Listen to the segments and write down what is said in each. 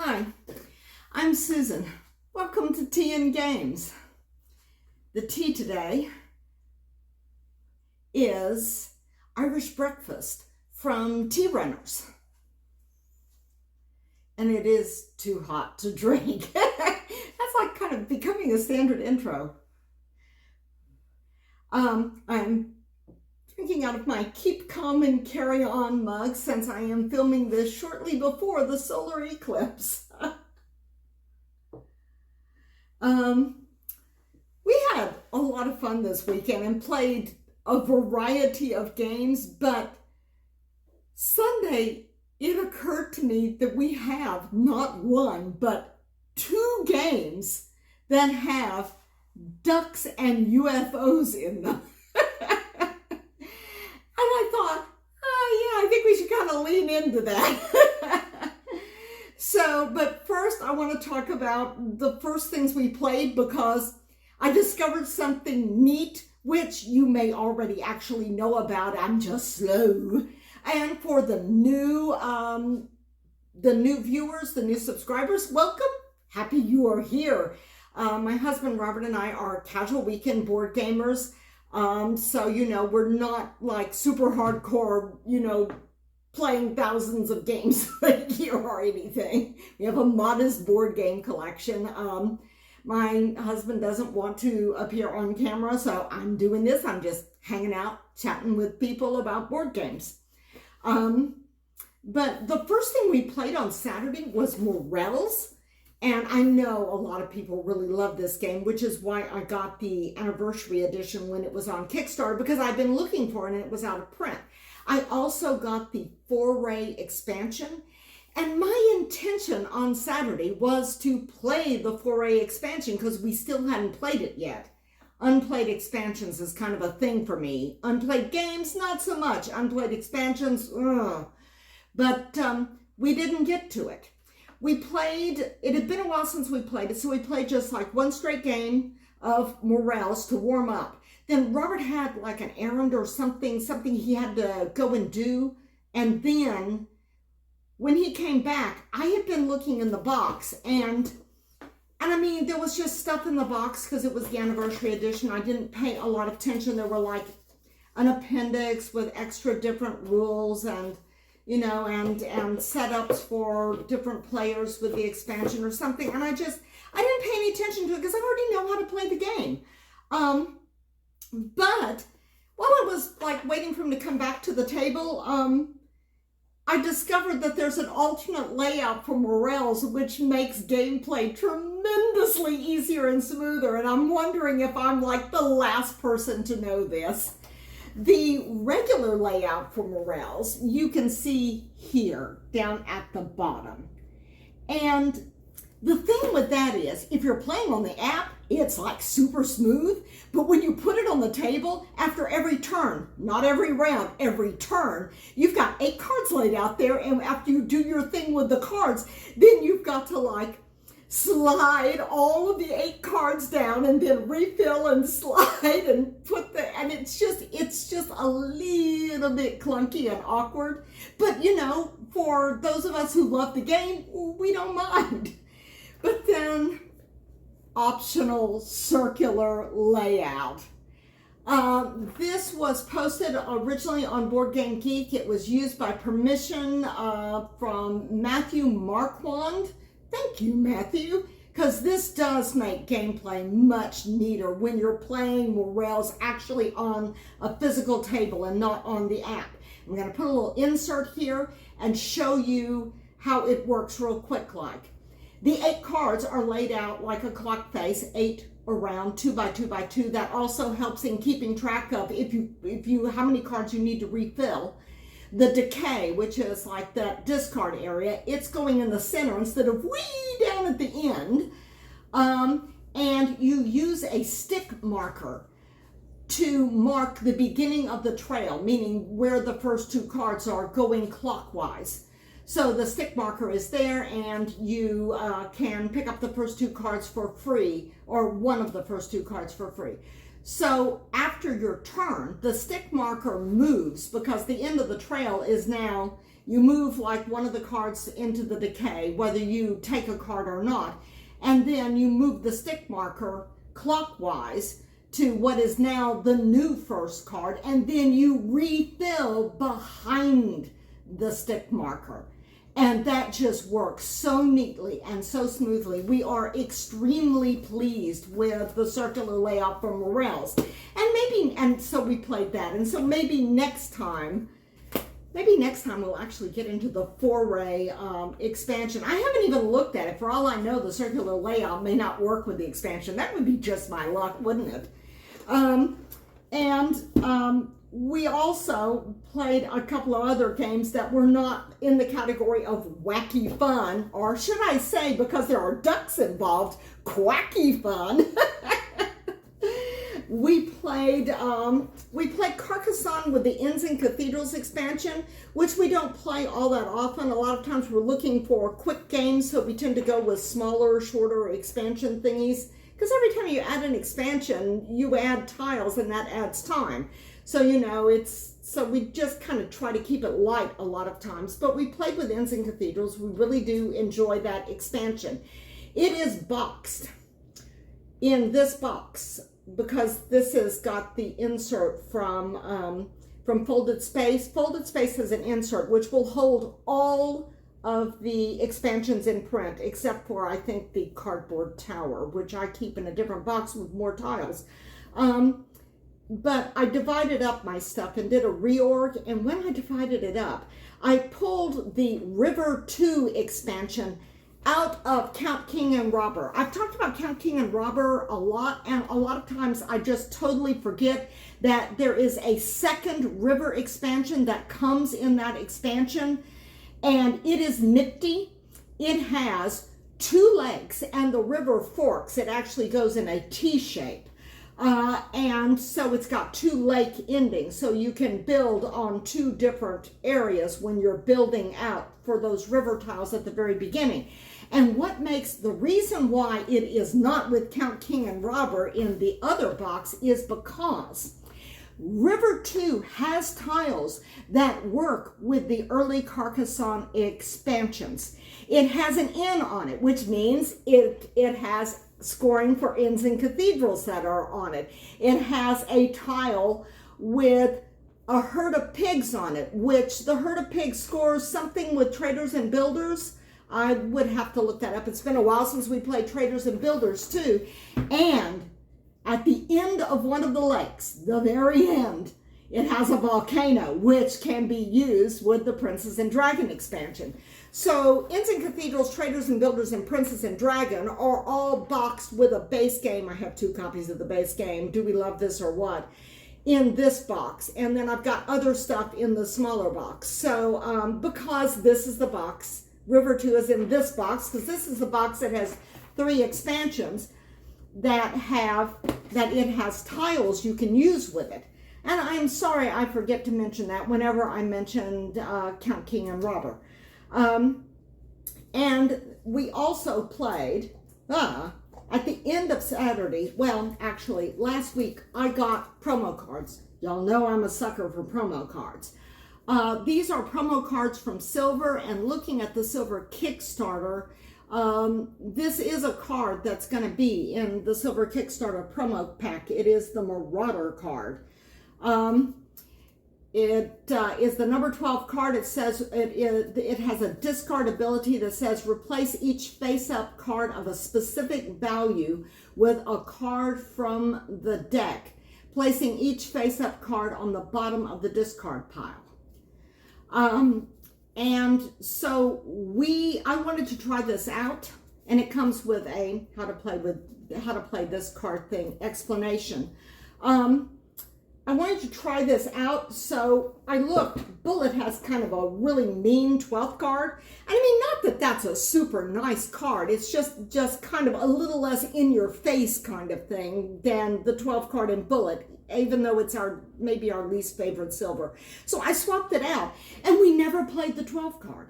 Hi, I'm Susan. Welcome to Tea and Games. The tea today is Irish breakfast from Tea Runners. And it is too hot to drink. That's like kind of becoming a standard intro. I'm drinking out of my Keep Calm and Carry On mug since I am filming this shortly before the solar eclipse. We had a lot of fun this weekend and played a variety of games, but Sunday it occurred to me that we have not one, but two games that have ducks and UFOs in them. And I thought, oh yeah, I think we should kind of lean into that. But first I want to talk about the first things we played because I discovered something neat, which you may already actually know about. I'm just slow. And for the new viewers, the new subscribers, welcome. Happy you are here. My husband Robert and I are casual weekend board gamers. So, we're not like super hardcore, playing thousands of games a year or anything. We have a modest board game collection. My husband doesn't want to appear on camera, so I'm doing this. I'm just hanging out, chatting with people about board games. But the first thing we played on Saturday was Morels. And I know a lot of people really love this game, which is why I got the anniversary edition when it was on Kickstarter, because I've been looking for it and it was out of print. I also got the foray expansion, and my intention on Saturday was to play the foray expansion because we still hadn't played it yet. Unplayed expansions is kind of a thing for me. Unplayed games, not so much. Unplayed expansions, ugh. But we didn't get to it. We played, it had been a while since we played it, so we played just like one straight game of Morels to warm up. Then Robert had like an errand or something he had to go and do. And then when he came back, I had been looking in the box and I mean, there was just stuff in the box because it was the anniversary edition. I didn't pay a lot of attention. There were like an appendix with extra different rules and and setups for different players with the expansion or something. And I didn't pay any attention to it because I already know how to play the game. But while I was like waiting for him to come back to the table, I discovered that there's an alternate layout for Morels, which makes gameplay tremendously easier and smoother. And I'm wondering if I'm like the last person to know this. The regular layout for Morels, you can see here down at the bottom. And the thing with that is, if you're playing on the app, it's like super smooth. But when you put it on the table, after every turn, not every round, every turn, you've got 8 cards laid out there. And after you do your thing with the cards, then you've got to like slide all of the 8 cards down and then refill and slide and and it's just a little bit clunky and awkward. But for those of us who love the game, we don't mind. But then optional circular layout. This was posted originally on Board Game Geek. It was used by permission from Matthew Marquand. Thank you, Matthew, because this does make gameplay much neater when you're playing Morels actually on a physical table and not on the app. I'm going to put a little insert here and show you how it works real quick like. The 8 cards are laid out like a clock face, 8 around, 2 by 2 by 2. That also helps in keeping track of how many cards you need to refill. The decay, which is like that discard area, it's going in the center instead of way down at the end. And you use a stick marker to mark the beginning of the trail, meaning where the first 2 cards are going clockwise. So the stick marker is there and you can pick up the first 2 cards for free, or one of the first 2 cards for free. So after your turn, the stick marker moves because the end of the trail is now you move like one of the cards into the decay, whether you take a card or not, and then you move the stick marker clockwise to what is now the new first card, and then you refill behind the stick marker. And that just works so neatly and so smoothly. We are extremely pleased with the circular layout from Morels. And so we played that. And so maybe next time we'll actually get into the four-ray expansion. I haven't even looked at it. For all I know, the circular layout may not work with the expansion. That would be just my luck, wouldn't it? We also played a couple of other games that were not in the category of wacky fun, or should I say, because there are ducks involved, quacky fun. We played Carcassone with the Inns and Cathedrals expansion, which we don't play all that often. A lot of times we're looking for quick games, so we tend to go with smaller, shorter expansion thingies. Because every time you add an expansion, you add tiles, and that adds time. So, so we just kind of try to keep it light a lot of times. But we played with Inns and Cathedrals. We really do enjoy that expansion. It is boxed in this box because this has got the insert from Folded Space. Folded Space has an insert which will hold all of the expansions in print, except for, I think, the Cardboard Tower, which I keep in a different box with more tiles. But I divided up my stuff and did a reorg, and when I divided it up, I pulled the River 2 expansion out of Count King and Robber. I've talked about Count King and Robber a lot, and a lot of times I just totally forget that there is a second river expansion that comes in that expansion, and it is nifty. It has two legs, and the river forks. It actually goes in a T shape. And so it's got two lake endings, so you can build on two different areas when you're building out for those river tiles at the very beginning. And what makes the reason why it is not with Count King and Robber in the other box is because River 2 has tiles that work with the early Carcassone expansions. It has an inn on it, which means it has scoring for inns and cathedrals that are on it. It has a tile with a herd of pigs on it, which the herd of pigs scores something with traders and builders. I would have to look that up. It's been a while since we played traders and builders too. And at the end of one of the lakes, the very end, it has a volcano, which can be used with the Princess and Dragon expansion. So Inns and Cathedrals, Traders and Builders, and Princess and Dragon are all boxed with a base game. I have 2 copies of the base game, Do We Love This or What, in this box. And then I've got other stuff in the smaller box. So because this is the box, River 2 is in this box, because this is the box that has 3 expansions that it has tiles you can use with it. And I'm sorry I forget to mention that whenever I mentioned Count King and Robber. And we also played, at the end of Saturday, well, actually, last week, I got promo cards. Y'all know I'm a sucker for promo cards. These are promo cards from Silver, and looking at the Silver Kickstarter, this is a card that's going to be in the Silver Kickstarter promo pack. It is the Marauder card. It is the number 12 card. It says it has a discard ability that says replace each face-up card of a specific value with a card from the deck, placing each face-up card on the bottom of the discard pile. And so I wanted to try this out, and it comes with a how to play this card thing explanation. I wanted to try this out, so I looked. Bullet has kind of a really mean 12th card. I mean, not that that's a super nice card. It's just kind of a little less in your face kind of thing than the 12th card in Bullet, even though it's maybe our least favorite Silver. So I swapped it out, and we never played the 12th card.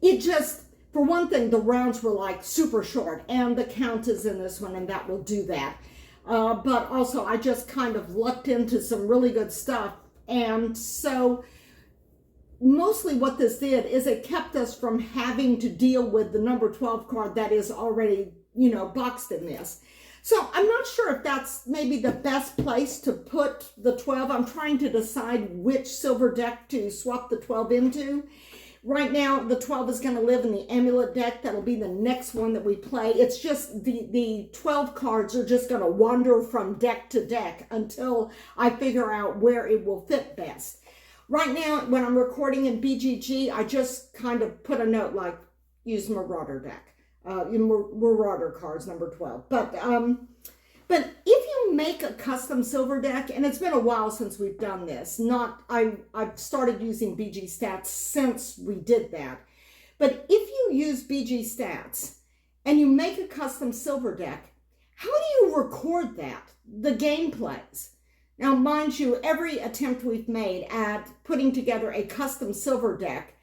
It just, for one thing, the rounds were like super short, and the count is in this one, and that will do that. But also I just kind of lucked into some really good stuff. And so mostly what this did is it kept us from having to deal with the number 12 card that is already, you know, boxed in this. So I'm not sure if that's maybe the best place to put the 12. I'm trying to decide which silver deck to swap the 12 into. Right now, the 12 is going to live in the amulet deck. That'll be the next one that we play. It's just the 12 cards are just going to wander from deck to deck until I figure out where it will fit best. Right now, when I'm recording in BGG, I just kind of put a note like, use Marauder deck. Marauder cards, number 12. But if you make a custom silver deck, and it's been a while since we've done this, I've started using BG Stats since we did that. But if you use BG Stats and you make a custom silver deck, how do you record that, the gameplays? Now, mind you, every attempt we've made at putting together a custom silver deck,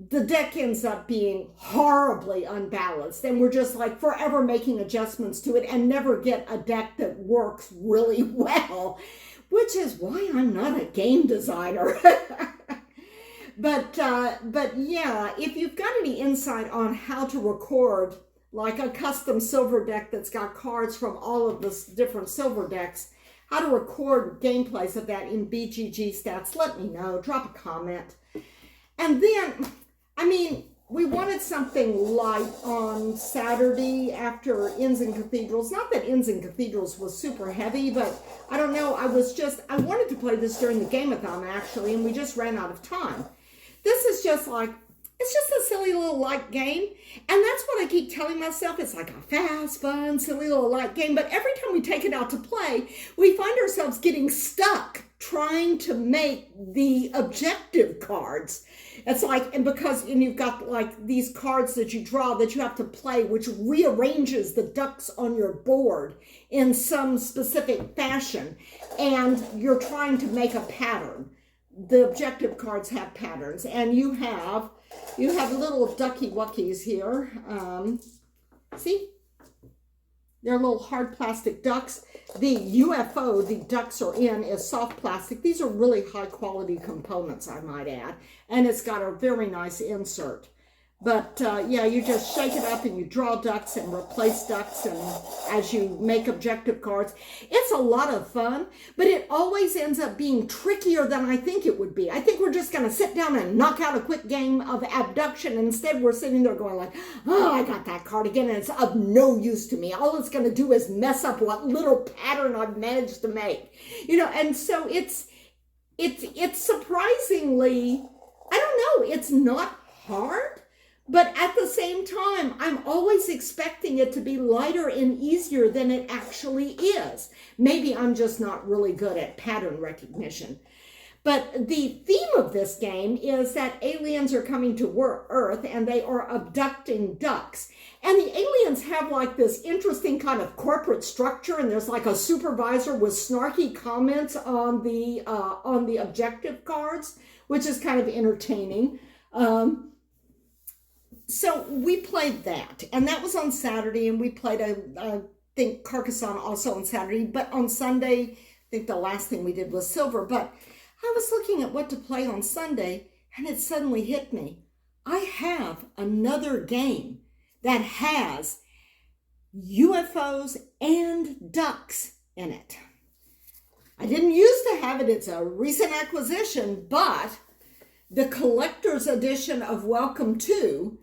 the deck ends up being horribly unbalanced, and we're just like forever making adjustments to it and never get a deck that works really well, which is why I'm not a game designer. But yeah, if you've got any insight on how to record like a custom silver deck that's got cards from all of the different silver decks, how to record gameplays of that in BGG Stats, let me know. Drop a comment. And then, I mean, we wanted something light on Saturday after Inns and Cathedrals. Not that Inns and Cathedrals was super heavy, but I don't know. I wanted to play this during the game-a-thon, actually, and we just ran out of time. This is just like, it's just a silly little light game. And that's what I keep telling myself. It's like a fast, fun, silly little light game. But every time we take it out to play, we find ourselves getting stuck trying to make the objective cards. It's like, and you've got like these cards that you draw that you have to play, which rearranges the ducks on your board in some specific fashion. And you're trying to make a pattern. The objective cards have patterns, and you have little ducky wuckies here. See? They're little hard plastic ducks. The UFO the ducks are in is soft plastic. These are really high quality components, I might add. And it's got a very nice insert. But yeah, you just shake it up and you draw ducks and replace ducks, and as you make objective cards. It's a lot of fun, but it always ends up being trickier than I think it would be. I think we're just going to sit down and knock out a quick game of abduction. Instead, we're sitting there going like, oh, I got that card again, and it's of no use to me. All it's going to do is mess up what little pattern I've managed to make. You know, and so it's surprisingly, I don't know, it's not hard. But at the same time, I'm always expecting it to be lighter and easier than it actually is. Maybe I'm just not really good at pattern recognition. But the theme of this game is that aliens are coming to Earth and they are abducting ducks. And the aliens have like this interesting kind of corporate structure, and there's like a supervisor with snarky comments on the objective cards, which is kind of entertaining. So we played that, and that was on Saturday, and we played, I think, Carcassone also on Saturday, but on Sunday, I think the last thing we did was silver. But I was looking at what to play on Sunday, and it suddenly hit me. I have another game that has UFOs and ducks in it. I didn't used to have it. It's a recent acquisition, but the collector's edition of Welcome To,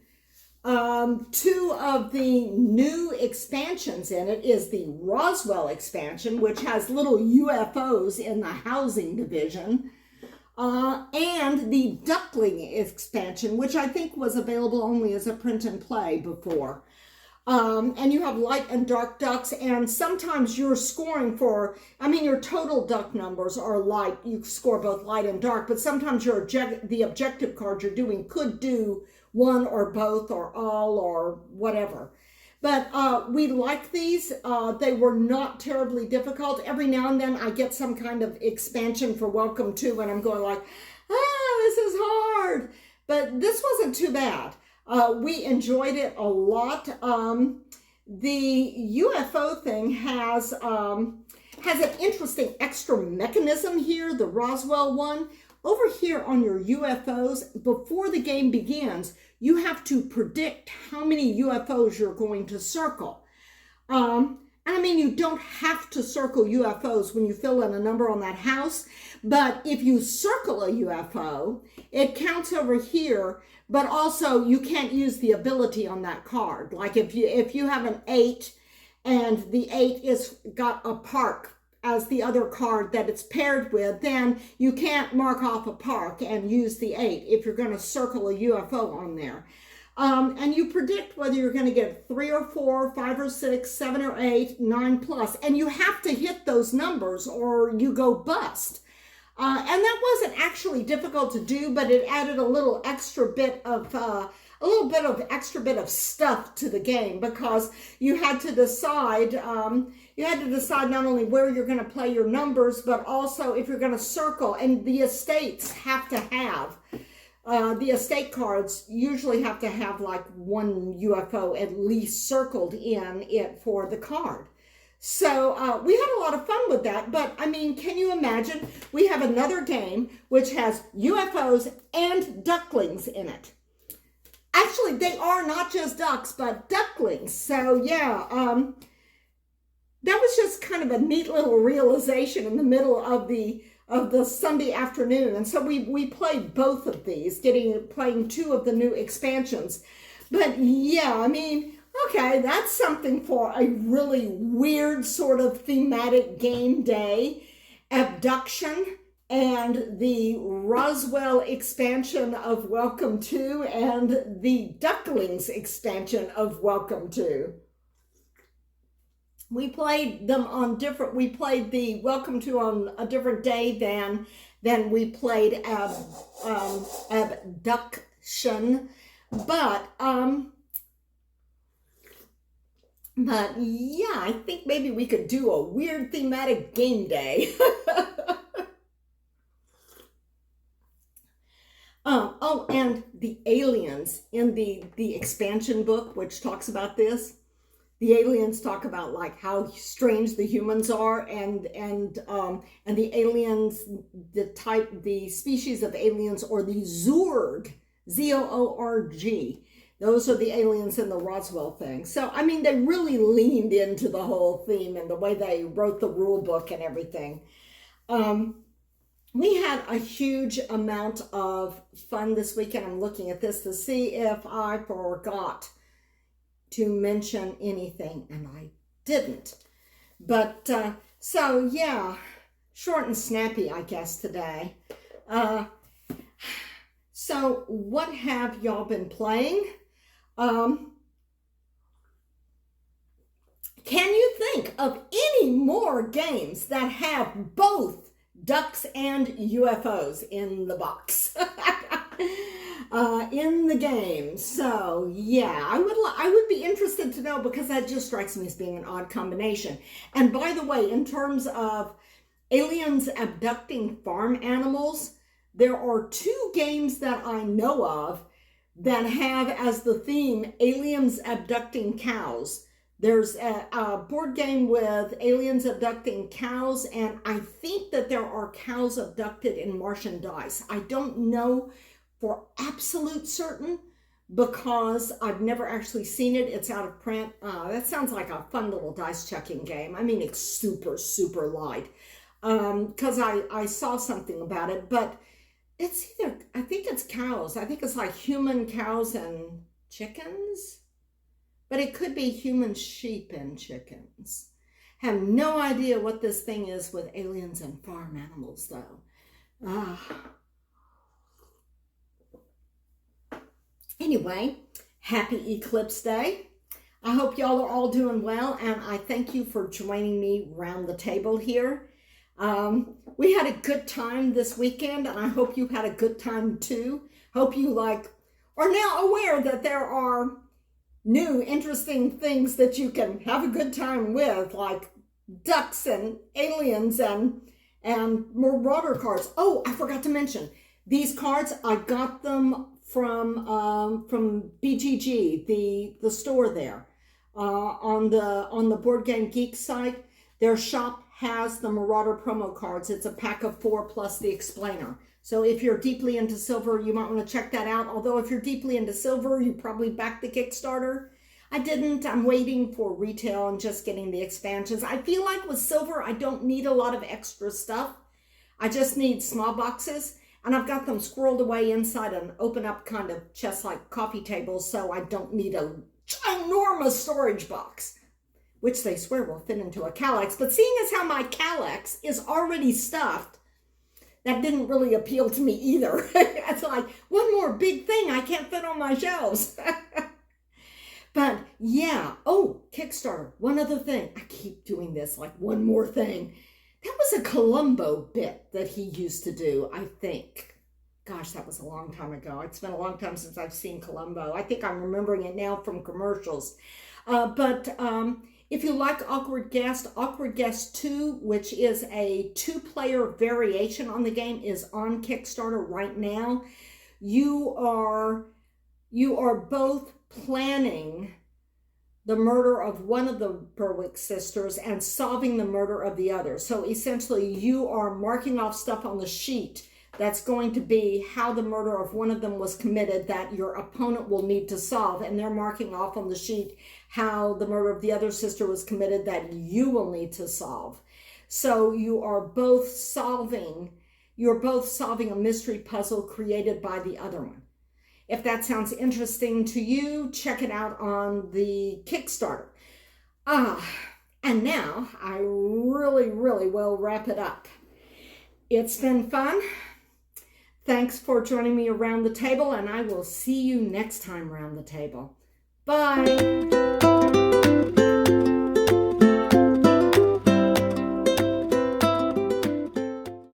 two of the new expansions in it is the Roswell expansion, which has little UFOs in the housing division, and the Duckling expansion, which I think was available only as a print and play before. And you have light and dark ducks, and sometimes you're scoring for, I mean, your total duck numbers are light. You score both light and dark, but sometimes the objective card you're doing could do one or both or all or whatever. But we like these. They were not terribly difficult. Every now and then I get some kind of expansion for Welcome To, and I'm going like, this is hard. But this wasn't too bad. We enjoyed it a lot. The UFO thing has an interesting extra mechanism here, the Roswell one, over here on your UFOs, before the game begins, you have to predict how many UFOs you're going to circle. And I mean, you don't have to circle UFOs when you fill in a number on that house, but if you circle a UFO, it counts over here, but also you can't use the ability on that card. Like if you have an 8 and the 8 is got a park as the other card that it's paired with, then you can't mark off a park and use the 8 if you're going to circle a UFO on there. And you predict whether you're going to get 3 or 4, 5 or 6, 7 or 8, 9 plus, and you have to hit those numbers or you go bust. And that wasn't actually difficult to do, but it added a little extra bit of extra bit of stuff to the game, because you had to decide not only where you're going to play your numbers, but also if you're going to circle. And the estates have to have. The estate cards usually have to have like one UFO at least circled in it for the card. So we had a lot of fun with that. But I mean, can you imagine? We have another game which has UFOs and ducklings in it. Actually, they are not just ducks, but ducklings. So yeah, that was just kind of a neat little realization in the middle of the Sunday afternoon. And so we played both of these, playing 2 of the new expansions. But yeah, I mean, okay, that's something for a really weird sort of thematic game day. Abduction and the Roswell expansion of Welcome To and the Ducklings expansion of Welcome To. We played them on different, we played the Welcome To on a different day than we played Abduction. But yeah, I think maybe we could do a weird thematic game day. Oh, and the aliens in the expansion book, which talks about this. The aliens talk about like how strange the humans are, and the aliens, the species of aliens, or the Zoorg, Z-O-O-R-G. Those are the aliens in the Roswell thing. So I mean, they really leaned into the whole theme and the way they wrote the rule book and everything. We had a huge amount of fun this weekend. I'm looking at this to see if I forgot to mention anything, and I didn't. But so yeah, short and snappy, I guess, today. So what have y'all been playing? Can you think of any more games that have both ducks and UFOs in the box? In the game. So yeah, I would be interested to know, because that just strikes me as being an odd combination. And by the way, in terms of aliens abducting farm animals, there are 2 games that I know of that have as the theme aliens abducting cows. There's a board game with aliens abducting cows, and I think that there are cows abducted in Martian dice. I don't know for absolute certain, because I've never actually seen it. It's out of print. That sounds like a fun little dice checking game. I mean, it's super, super light, because I saw something about it, but it's either, I think it's cows. I think it's like human cows and chickens, but it could be human sheep and chickens. Have no idea what this thing is with aliens and farm animals, though. Anyway, happy Eclipse Day. I hope y'all are all doing well, and I thank you for joining me around the table here. We had a good time this weekend, and I hope you had a good time too. Hope you are now aware that there are new interesting things that you can have a good time with, like ducks and aliens and marauder cards. Oh, I forgot to mention, these cards, I got them from BGG, the store there, on the Board Game Geek site. Their shop has the Marauder promo cards. It's a pack of 4 plus the explainer. So if you're deeply into silver, you might want to check that out. Although if you're deeply into silver, you probably backed the Kickstarter. I didn't. I'm waiting for retail and just getting the expansions. I feel like with silver, I don't need a lot of extra stuff. I just need small boxes, and I've got them squirreled away inside an open up kind of chest like coffee table, so I don't need a ginormous storage box, which they swear will fit into a Calyx. But seeing as how my Calyx is already stuffed, that didn't really appeal to me either. It's like, one more big thing I can't fit on my shelves. But yeah, oh, Kickstarter, one other thing. I keep doing this, like one more thing. That was a Columbo bit that he used to do, I think. Gosh, that was a long time ago. It's been a long time since I've seen Columbo. I think I'm remembering it now from commercials. But if you like Awkward Guest 2, which is a 2-player variation on the game, is on Kickstarter right now. You are both planning the murder of one of the Berwick sisters and solving the murder of the other. So essentially, you are marking off stuff on the sheet that's going to be how the murder of one of them was committed that your opponent will need to solve. And they're marking off on the sheet how the murder of the other sister was committed that you will need to solve. So you're both solving a mystery puzzle created by the other one. If that sounds interesting to you, check it out on the Kickstarter. And now I really will wrap it up. It's been fun. Thanks for joining me around the table, and I will see you next time around the table. Bye.